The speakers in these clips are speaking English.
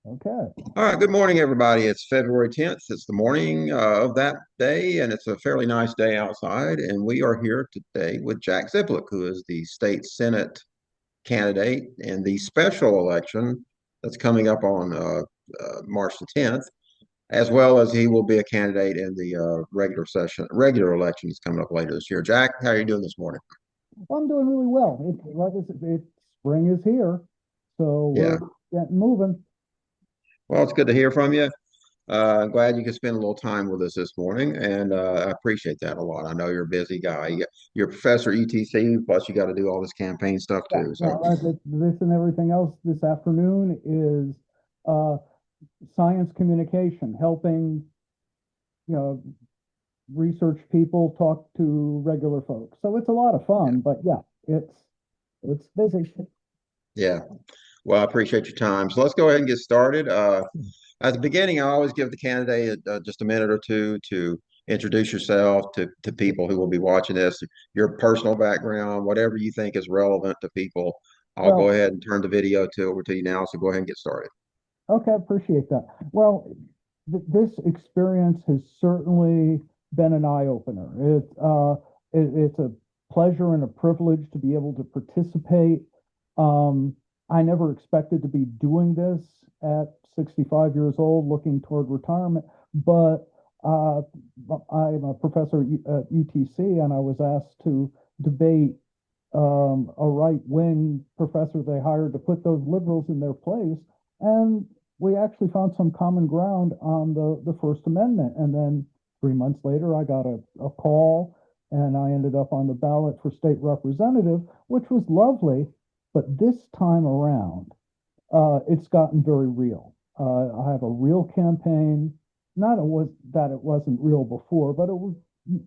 Okay. All right, good morning, everybody. It's February 10th. It's the morning of that day, and it's a fairly nice day outside. And we are here today with Jack Zibluk, who is the state Senate candidate in the special election that's coming up on March the 10th, as well as he will be a candidate in the regular election that's coming up later this year. Jack, how are you doing this morning? Well, I'm doing really well. Like I said, spring is here, so we're Yeah, getting moving. well, it's good to hear from you. I'm glad you could spend a little time with us this morning, and I appreciate that a lot. I know you're a busy guy. You're a professor at UTC, plus you got to do all this campaign stuff Yeah, too. So, well, this and everything else this afternoon is uh, science communication, helping you know research people talk to regular folks. So it's a lot of yeah, fun, but yeah, it's busy. yeah. Well, I appreciate your time. So let's go ahead and get started. At the beginning, I always give the candidate just a minute or two to introduce yourself to people who will be watching this, your personal background, whatever you think is relevant to people. I'll go Well, ahead and turn the video over to you now. So go ahead and get started. okay, appreciate that. Well, this experience has certainly been an eye opener. It's a pleasure and a privilege to be able to participate. I never expected to be doing this at 65 years old, looking toward retirement, but uh, I'm a professor at UTC, and I was asked to debate a right-wing professor they hired to put those liberals in their place. And we actually found some common ground on the First Amendment. And then 3 months later, I got a call and I ended up on the ballot for state representative, which was lovely. But this time around, it's gotten very real. I have a real campaign. Not it was that it wasn't real before, but it was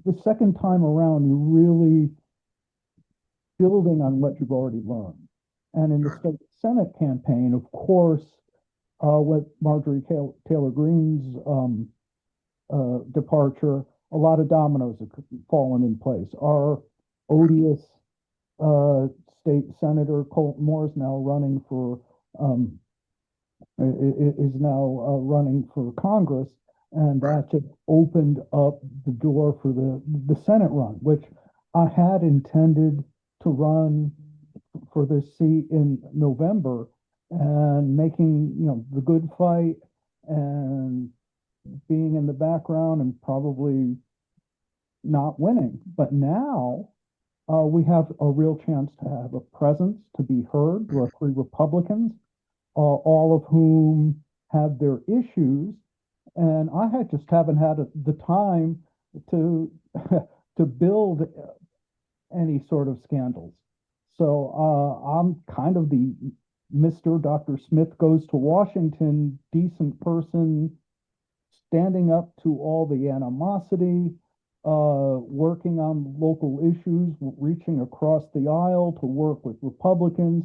the second time around. You really building on what you've already learned. And in the state Senate campaign, of course, with Marjorie Taylor Greene's departure, a lot of dominoes have fallen in place. Our odious uh, state senator Colton Moore is now running for um, is now running for Congress, and Right. that just opened up the door for the Senate run, which I had intended to run for this seat in November, and making the good fight and being in the background and probably not winning. But now we have a real chance to have a presence, to be heard. There are three Republicans, all of whom have their issues, and just haven't had the time to to build any sort of scandals. So I'm kind of the Mr. Dr. Smith goes to Washington, decent person, standing up to all the animosity, working on local issues, reaching across the aisle to work with Republicans,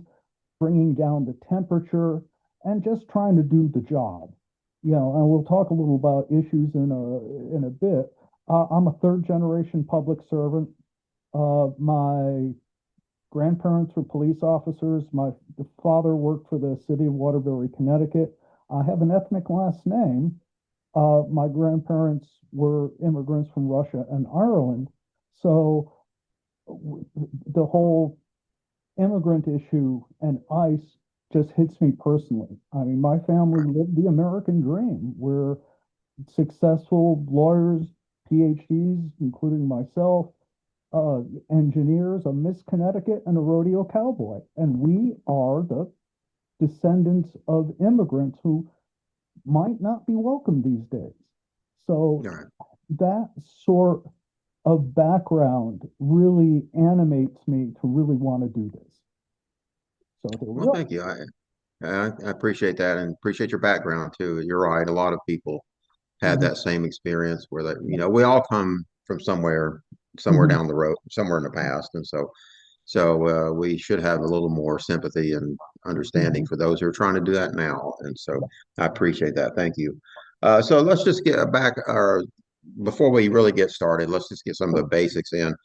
bringing down the temperature, and just trying to do the job. And we'll talk a little about issues in a bit. I'm a third generation public servant. My grandparents were police officers. My father worked for the city of Waterbury, Connecticut. I have an ethnic last name. My grandparents were immigrants from Russia and Ireland. So the whole immigrant issue and ICE just hits me personally. I mean, my family lived the American dream. We're successful lawyers, PhDs, including myself, uh, engineers, a Miss Connecticut, and a rodeo cowboy. And we are the descendants of immigrants who might not be welcome these days. So All right. that sort of background really animates me to really want to do this. So here we Well, go. thank you. I appreciate that and appreciate your background too. You're right. A lot of people had Mhm. that same experience where we all come from somewhere Mhm. down the road, somewhere in the past. And so we should have a little more sympathy and understanding Mhm. for those who are trying to do that now. And so I appreciate that. Thank you. So let's just get back our before we really get started, let's just get some of the Sure. basics in.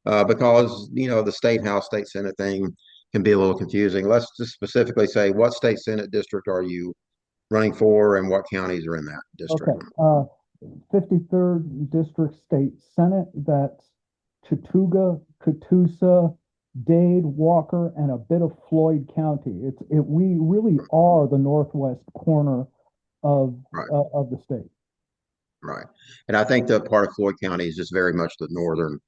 Because the state house, state senate thing can be a little confusing. Let's just specifically say what state senate district are you running for and what counties are in that district? Okay, 53rd District State Senate, that's Chattooga, Catoosa, Dade, Walker, and a bit of Floyd County. We really are the northwest corner Right, of the state. right. And I think the part of Floyd County is just very much the northern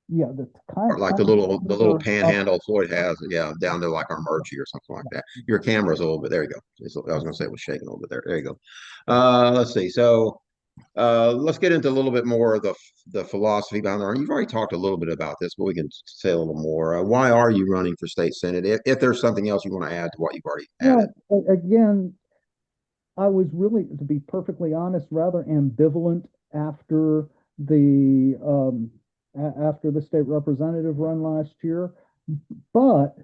Yeah, that's part, like kind of the little further up. panhandle Floyd has, yeah, down to like Armurchie or something like that. Your camera's a little bit, there you go. I was gonna say it was shaking a little bit there. There you go. Let's see. So let's get into a little bit more of the philosophy behind it. You've already talked a little bit about this, but we can say a little more. Why are you running for state senate? If there's something else you want to add to what you've already added. Well, again, I was really, to be perfectly honest, rather ambivalent after after the state representative run last year, but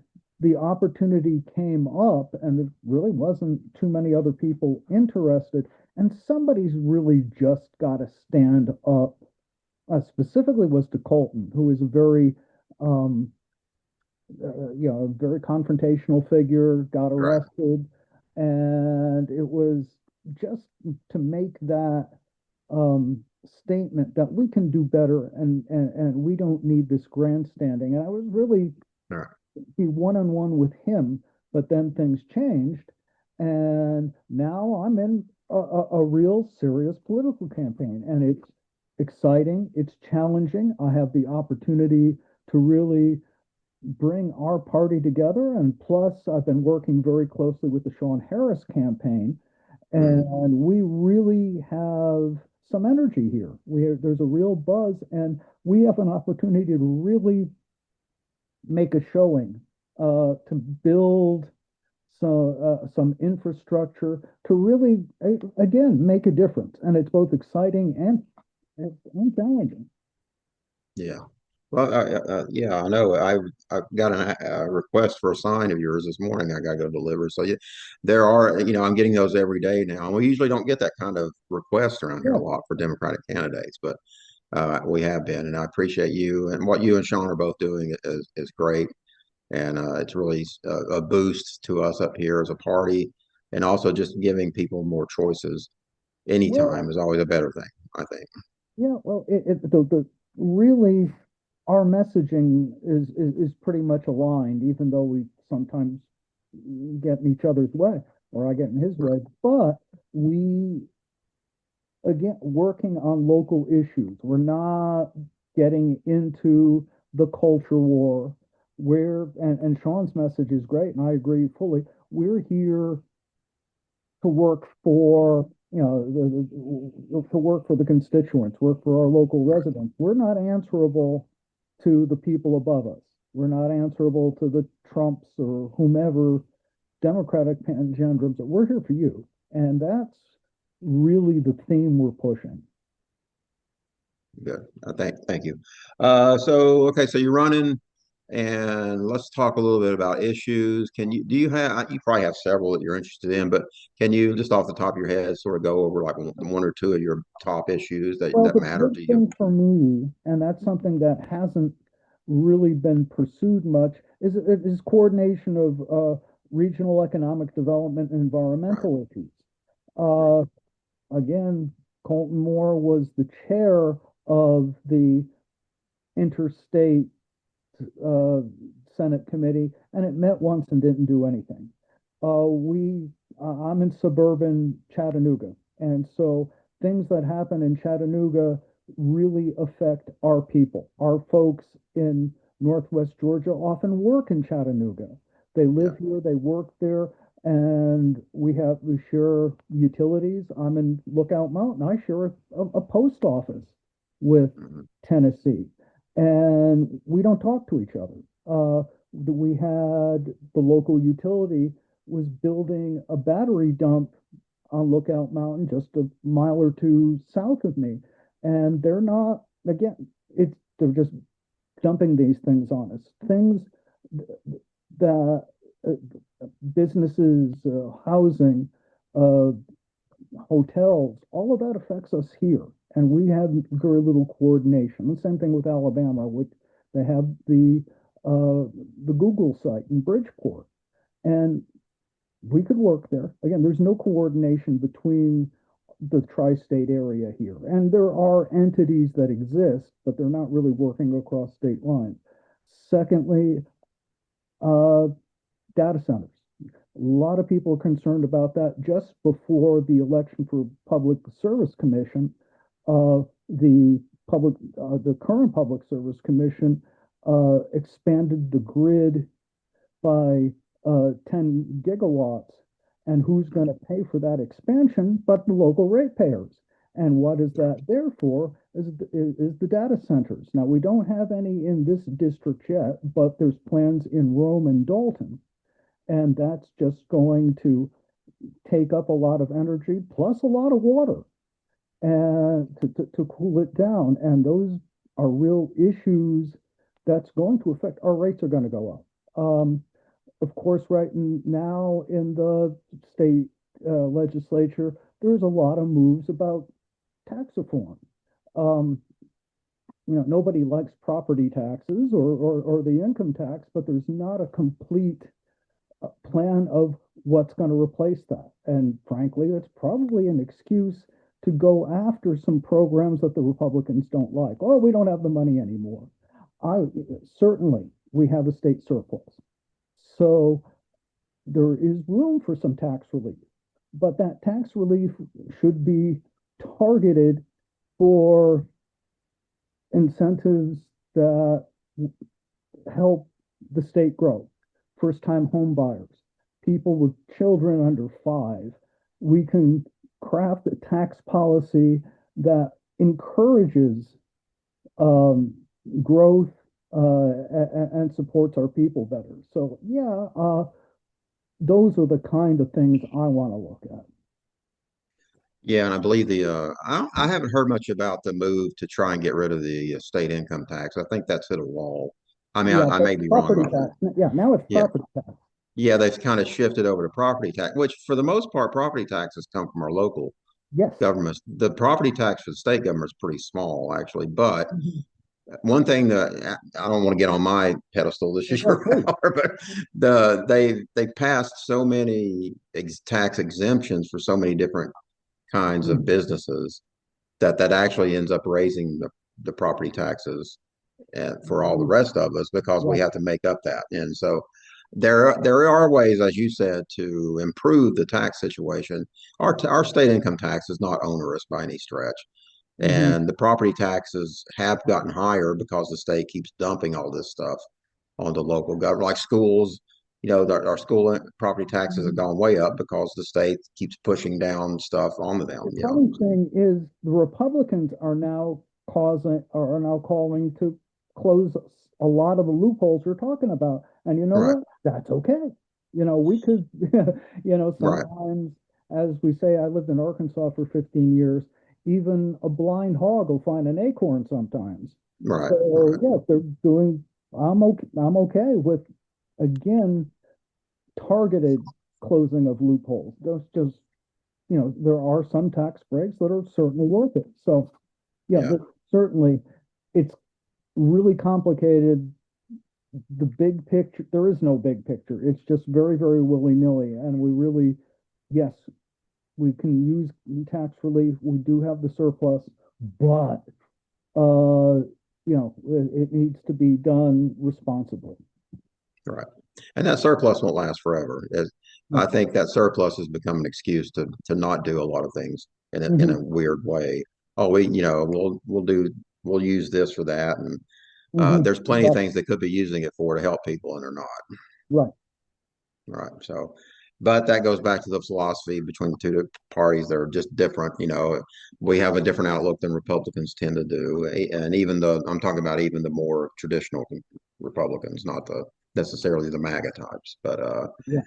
the opportunity came up, and there really wasn't too many other people interested, and somebody's really just got to stand up. Specifically, was to Colton, who is a very um, a very confrontational figure, got Right. arrested, and it was just to make that statement that we can do better, and we don't need this grandstanding. And I was really All right. be one-on-one with him, but then things changed, and now I'm in a real serious political campaign, and it's exciting, it's challenging. I have the opportunity to really bring our party together. And plus, I've been working very closely with the Sean Harris campaign, Mhm. and we really have some energy here. There's a real buzz, and we have an opportunity to really make a showing, to build some infrastructure to really, again, make a difference. And it's both exciting and challenging. Yeah. Well, yeah, I know. I got a request for a sign of yours this morning. I got to go deliver. So yeah, there are, I'm getting those every day now. And we usually don't get that kind of request around here a Yeah. lot for Democratic candidates, but we have been. And I appreciate you and what you and Sean are both doing is great. And it's really a boost to us up here as a party. And also just giving people more choices anytime Well, is always a better thing, I think. yeah, well, the really our messaging is pretty much aligned, even though we sometimes get in each other's way, or I get in his way. But we, again, working on local issues. We're not getting into the culture war and Sean's message is great, and I agree fully. We're here to work for, to work for the constituents, work for our local residents. We're not answerable to the people above us. We're not answerable to the Trumps or whomever Democratic pangendrums. We're here for you. And that's really the theme we're pushing. Good. Thank you. Okay, so you're running, and let's talk a little bit about issues. Do you have, you probably have several that you're interested in, but can you just off the top of your head sort of go over like one or two of your top issues Well, that the matter big to you? thing for me, and that's something that hasn't really been pursued much, is coordination of regional economic development and Right, environmental issues. right, Uh, Again, Colton Moore was the chair of the interstate uh, Senate committee, and it met once and didn't do anything. I'm in suburban Chattanooga, and so things that happen in Chattanooga really affect our people. Our folks in Northwest Georgia often work in Chattanooga. They yeah, live here, they work there, and we share utilities. I'm in Lookout Mountain. I share a post office with mhm, Tennessee, and we don't talk to each other. We had the local utility was building a battery dump on Lookout Mountain, just a mile or two south of me, and they're not, again, they're just dumping these things on us, things that businesses, housing, uh, hotels, all of that affects us here. And we have very little coordination. The same thing with Alabama, which they have the Google site in Bridgeport. And we could work there. Again, there's no coordination between the tri-state area here. And there are entities that exist, but they're not really working across state lines. Secondly, uh, data centers. A lot of people are concerned about that. Just before the election for Public Service Commission, the current Public Service Commission expanded the grid by 10 gigawatts. And who's going to pay for that expansion but the local ratepayers? And what is that there for is the data centers. Now, we don't have any in this district yet, but there's plans in Rome and Dalton. And that's just going to take up a lot of energy plus a lot of water and to cool it down. And those are real issues that's going to affect our rates are going to go up. Of course, right now in the state legislature, there's a lot of moves about tax reform. Um, nobody likes property taxes or the income tax, but there's not a complete plan of what's going to replace that. And frankly, it's probably an excuse to go after some programs that the Republicans don't like. Oh, we don't have the money anymore. Certainly we have a state surplus. So there is room for some tax relief, but that tax relief should be targeted for incentives that help the state grow. First-time home buyers, people with children under 5. We can craft a tax policy that encourages growth and supports our people better. So yeah, those are the kind of things I want to look at. Yeah, and I believe I haven't heard much about the move to try and get rid of the state income tax. I think that's hit a wall. I mean, Yeah, I but may be wrong property about that. tax. Yeah, now it's Yeah. property tax. Yeah, they've kind of shifted over to property tax, which for the most part, property taxes come from our local Yes. governments. The property tax for the state government is pretty small, actually. But Mhm. one thing that I don't want to get on my pedestal, this is Yeah, your please. power, but they passed so many tax exemptions for so many different kinds of Mhm. businesses that actually ends up raising the property taxes for all the Mhm. rest of us because we Right. have to make up that. And so there are ways, as you said, to improve the tax situation. Our state income tax is not onerous by any stretch, Hmm. and the property taxes have gotten higher because the state keeps dumping all this stuff onto local government, like schools. Our school property taxes have gone way up because the state keeps pushing down stuff onto them. The funny thing is, the Republicans are now calling to close a lot of the loopholes you're talking about. And you know Right, what? That's okay. We could, right, sometimes, as we say, I lived in Arkansas for 15 years. Even a blind hog will find an acorn sometimes. right, So right. yeah, they're doing. I'm okay with, again, targeted closing of loopholes. There's just, there are some tax breaks that are certainly worth it. So yeah, Yeah. but certainly it's really complicated. The big picture, there is no big picture. It's just very, very willy-nilly. And we really, yes, we can use tax relief. We do have the surplus, but it needs to be done responsibly. Right. And that surplus won't last forever. I No. think that surplus has become an excuse to not do a lot of things in a Hmm. weird way. Oh, we'll use this for that, and Hmm. there's plenty of Exactly. things they could be using it for to help people, and they're not. Right. Right. So, but that goes back to the philosophy between the two parties. They're just different. We have a different outlook than Republicans tend to do, and I'm talking about even the more traditional Republicans, not the necessarily the MAGA types. But Yeah.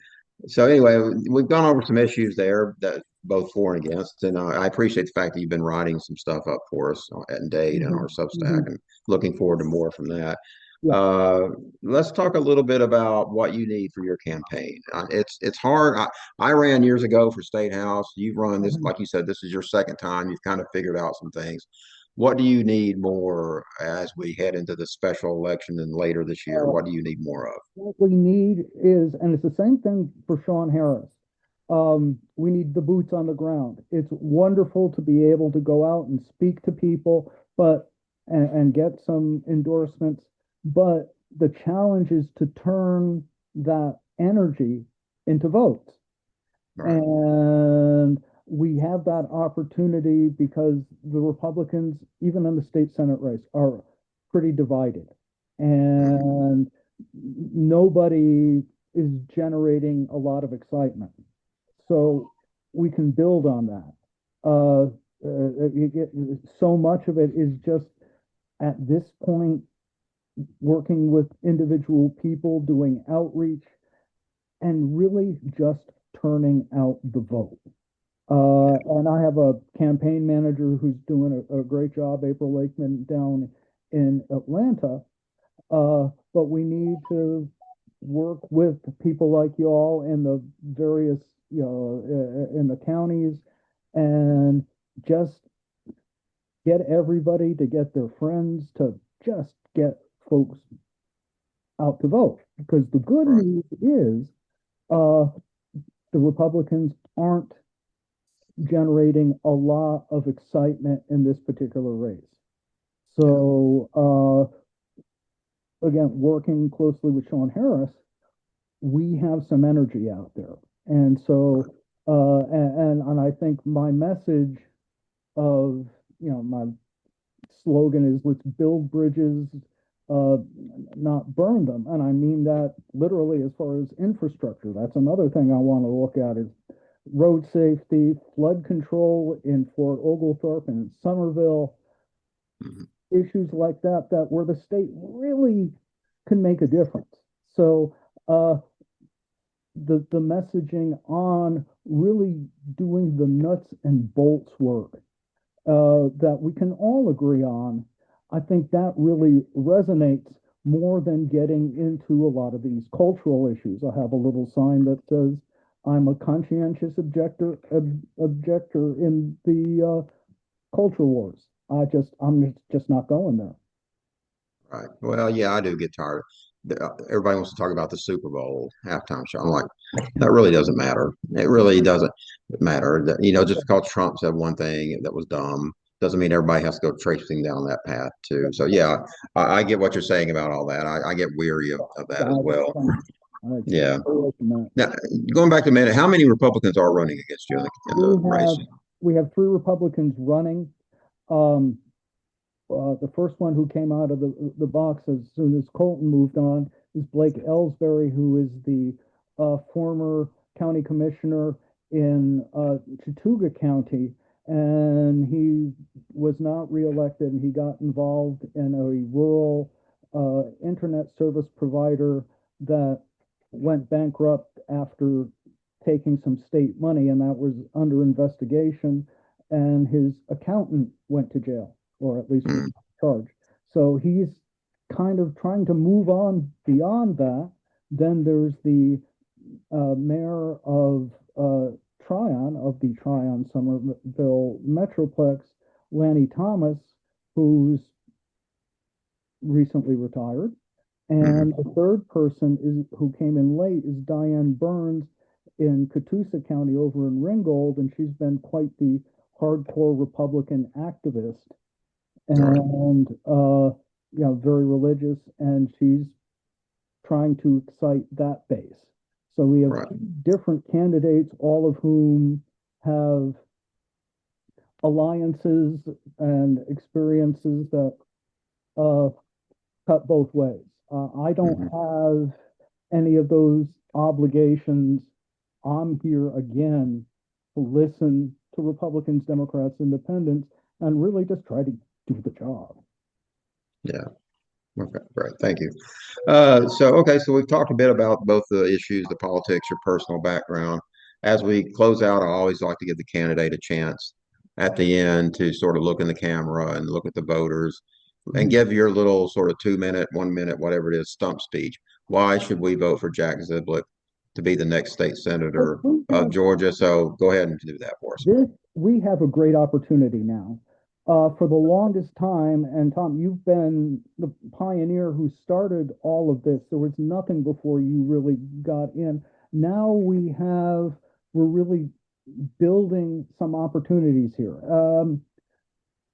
so anyway, we've gone over some issues there that both for and against, and I appreciate the fact that you've been writing some stuff up for us at Dade and Hmm. our Substack, Hmm. and looking forward to more from that. Yeah. Uh, let's talk a little bit about what you need for your campaign. It's hard. I ran years ago for State House. You've run this, Mhm. like you said, this is your second time. You've kind of figured out some things. What do you need more as we head into the special election and later this year? Uh, What do you need more of? what we need is, and it's the same thing for Sean Harris. We need the boots on the ground. It's wonderful to be able to go out and speak to people, but and get some endorsements. But the challenge is to turn that energy into votes. Right. And we have that opportunity because the Republicans, even in the state Senate race, are pretty divided. Mhm. And nobody is generating a lot of excitement. So we can build on that. So much of it is just at this point working with individual people, doing outreach, and really just turning out the vote. And I have a campaign manager who's doing a great job, April Lakeman, down in Atlanta. But we need to work with people like you all in the various, in the counties and just get everybody to get their friends to just get folks out to vote. Because the good Right. news is uh, the Republicans aren't generating a lot of excitement in this particular race. Yeah. So, again, working closely with Sean Harris, we have some energy out there. And so, and I think my message of, my slogan is let's build bridges, uh, not burn them. And I mean that literally as far as infrastructure. That's another thing I want to look at is road safety, flood control in Fort Oglethorpe and Somerville, Mhm. issues like that, that where the state really can make a difference. So the messaging on really doing the nuts and bolts work that we can all agree on, I think that really resonates more than getting into a lot of these cultural issues. I have a little sign that says, I'm a conscientious objector in the culture wars. I'm just not going there. Right. Well, yeah, I do get tired. Everybody wants to talk about the Super Bowl halftime show. I'm like, that really doesn't matter. It really doesn't matter. Just because Trump said one thing that was dumb doesn't mean everybody has to go tracing down that path too. So yeah, I get what you're saying about all that. I get weary of that as I just well. don't. I can't Yeah. stay away from that. Now, going back a minute, how many Republicans are running against you in the We race? have we have three Republicans running. Um, the first one who came out of the box as soon as Colton moved on is Blake Ellsbury, who is the former county commissioner in Chattooga County, and he was not reelected, and he got involved in a rural internet service provider that went bankrupt after taking some state money, and that was under investigation, and his accountant went to jail or at least was Mm, charged. So he's kind of trying to move on beyond that. Then there's the mayor of Tryon, of the Tryon Somerville Metroplex, Lanny Thomas, who's recently retired. And mhm. the third person is who came in late is Diane Burns in Catoosa County over in Ringgold, and she's been quite the hardcore Republican activist Right. and very religious, and she's trying to excite that base. So we have Right. two different candidates, all of whom have alliances and experiences that uh, cut both ways. I don't Mhm. have any of those obligations. I'm here again to listen to Republicans, Democrats, Independents, and really just try to do the job. Yeah. Okay. Great. Thank you. So we've talked a bit about both the issues, the politics, your personal background. As we close out, I always like to give the candidate a chance at the end to sort of look in the camera and look at the voters and Mhm. give your little sort of 2 minute, 1 minute, whatever it is, stump speech. Why should we vote for Jack Zibluk to be the next state But senator we of have Georgia? So go ahead and do that for us. this, we have a great opportunity now. For the longest time, and Tom, you've been the pioneer who started all of this. There was nothing before you really got in. Now we have we're really building some opportunities here.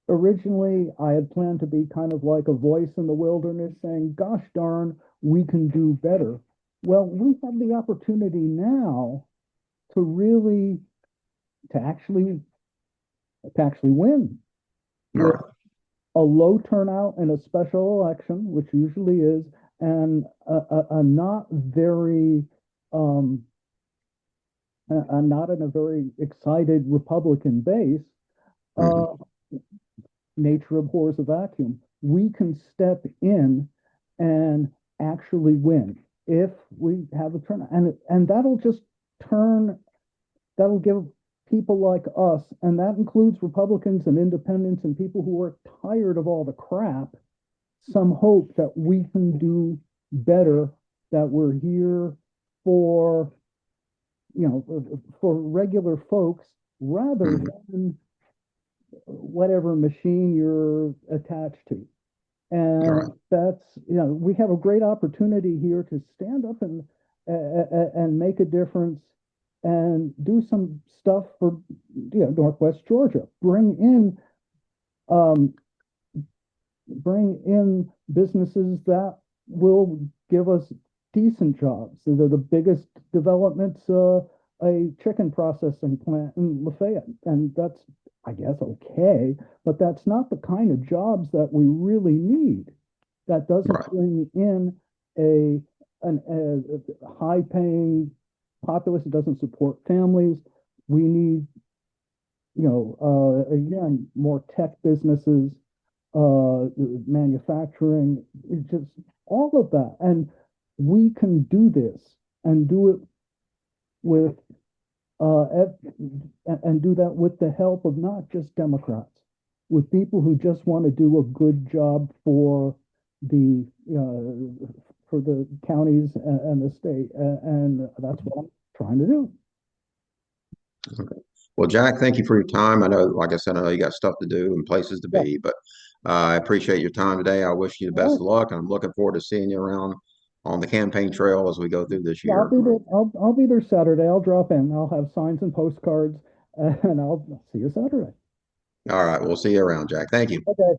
Originally, I had planned to be kind of like a voice in the wilderness saying, gosh darn, we can do better. Well, we have the opportunity now to really, to actually, to actually win All with right. a low turnout in a special election, which usually is, and a not very, um, not in a very excited Republican base. Mhm. Uh, nature abhors a vacuum. We can step in and actually win if we have a turnout, and that'll just turn. That'll give people like us, and that includes Republicans and independents and people who are tired of all the crap, some hope that we can do better, that we're here for, for regular folks rather Mhm. than whatever machine you're attached to. All right. And that's, we have a great opportunity here to stand up and make a difference and do some stuff for, Northwest Georgia. Um, bring in businesses that will give us decent jobs. They're the biggest developments, a chicken processing plant in Lafayette, and that's, I guess, okay, but that's not the kind of jobs that we really need. That doesn't Right. bring in a high-paying populace. It doesn't support families. We need, again, more tech businesses, manufacturing, just all of that. And we can do this and do it with, and do that with the help of not just Democrats, with people who just want to do a good job for the counties and the state. And that's what I'm trying to do. Okay. Well, Jack, thank you for your time. I know, like I said, I know you got stuff to do and places to Yeah. be, but I appreciate your time today. I wish you the best All of right. luck, and I'm looking forward to seeing you around on the campaign trail as we go through this Yeah, I'll year. be there. I'll be there Saturday. I'll drop in. I'll have signs and postcards, and I'll see you Saturday. All right, we'll see you around, Jack. Thank you. Okay.